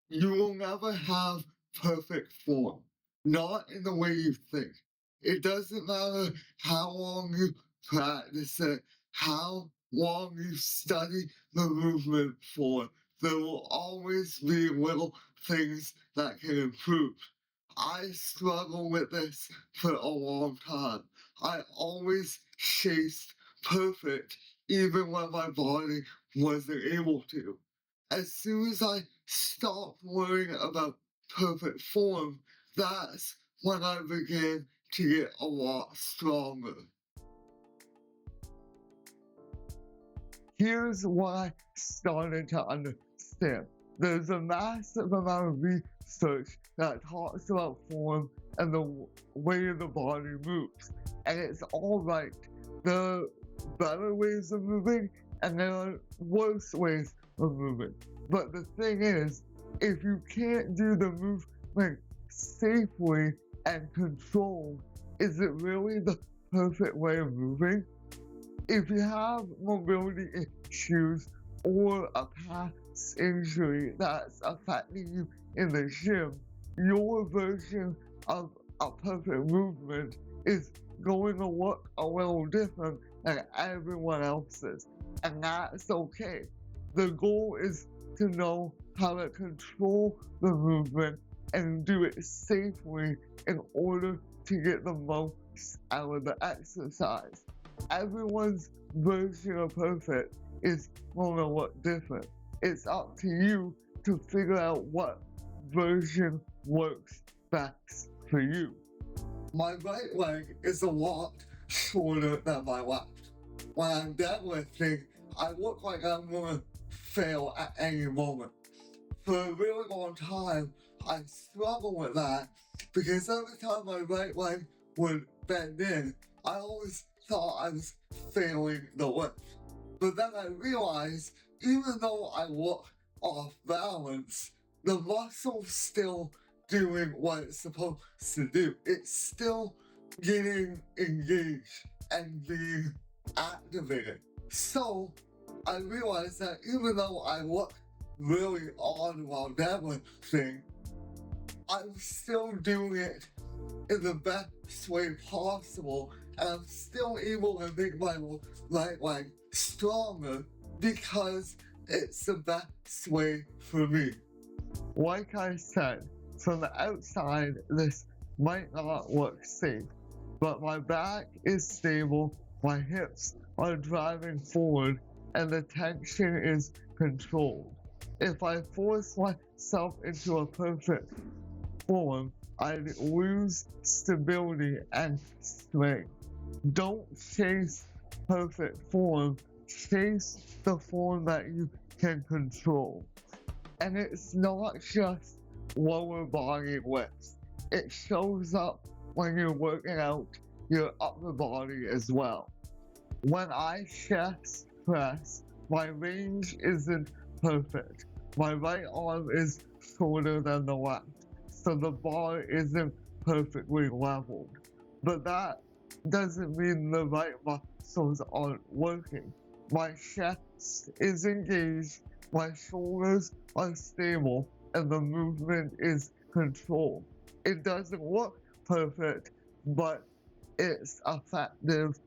You will never have perfect form, not in the way you think. It doesn't matter how long you practice it, how long you study the movement for. There will always be little things that can improve. I struggled with this for a long time. I always chased perfect, even when my body wasn't able to. As soon as I stopped worrying about perfect form, that's when I began to get a lot stronger. Here's what I started to understand. There's a massive amount of research that talks about form and the way the body moves. And it's all right. There are better ways of moving and there are worse ways of moving. But the thing is, if you can't do the movement safely and controlled, is it really the perfect way of moving? If you have mobility issues or a past injury that's affecting you in the gym, your version of a perfect movement is going to look a little different than everyone else's, and that's okay. The goal is to know how to control the movement and do it safely in order to get the most out of the exercise. Everyone's version of perfect is going to look different. It's up to you to figure out what version works best for you. My right leg is a lot shorter than my left. When I'm deadlifting, I look like I'm going to fail at any moment. For a really long time, I struggled with that because every time my right leg would bend in, I always thought I was failing the lift. But then I realized, even though I look off balance, the muscle's still doing what it's supposed to do. It's still getting engaged and being activated. So I realized that even though I look really odd while deadlifting, I'm still doing it in the best way possible, and I'm still able to make my right leg stronger because it's the best way for me. Like I said, from the outside, this might not look safe, but my back is stable, my hips are driving forward, and the tension is controlled. If I force myself into a perfect form, I'd lose stability and strength. Don't chase perfect form, chase the form that you can control. And it's not just lower body lifts. It shows up when you're working out your upper body as well. When I chest press, my range isn't perfect. My right arm is shorter than the left, so the bar isn't perfectly leveled. But that doesn't mean the right muscles aren't working. My chest is engaged, my shoulders are stable, and the movement is controlled. It doesn't look perfect, but it's effective.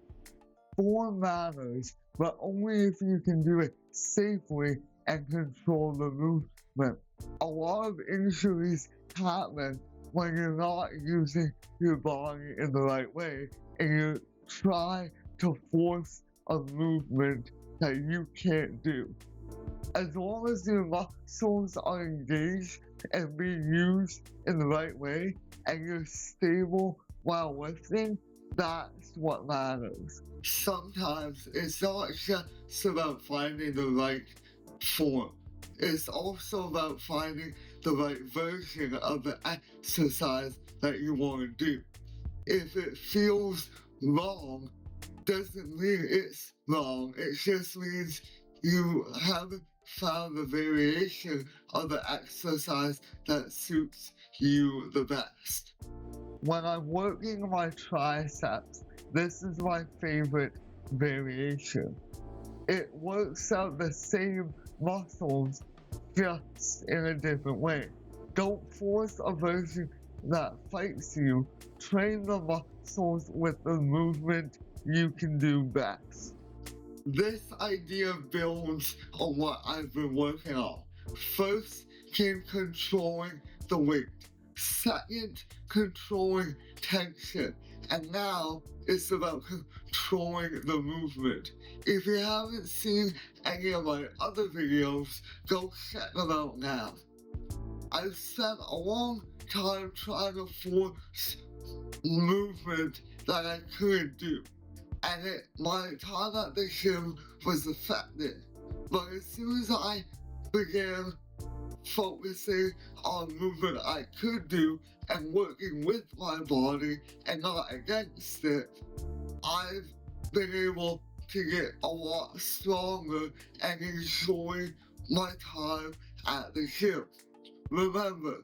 Form matters, but only if you can do it safely and control the movement. A lot of injuries happen when you're not using your body in the right way and you try to force a movement that you can't do. As long as your muscles are engaged and being used in the right way and you're stable while lifting, that's what matters. Sometimes it's not just about finding the right form. It's also about finding the right version of the exercise that you want to do. If it feels wrong, doesn't mean it's wrong. It just means you haven't found the variation of the exercise that suits you the best. When I'm working my triceps, this is my favorite variation. It works out the same muscles just in a different way. Don't force a version that fights you. Train the muscles with the movement you can do best. This idea builds on what I've been working on. First came controlling the weight. Second, controlling tension. And now it's about controlling the movement. If you haven't seen any of my other videos, go check them out now. I've spent a long time trying to force movement that I couldn't do. And my time at the gym was affected. But as soon as I began focusing on movement I could do and working with my body and not against it, I've been able to get a lot stronger and enjoy my time at the gym. Remember,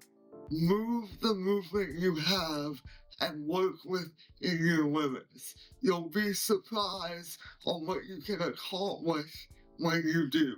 move the movement you have and work within your limits. You'll be surprised on what you can accomplish when you do.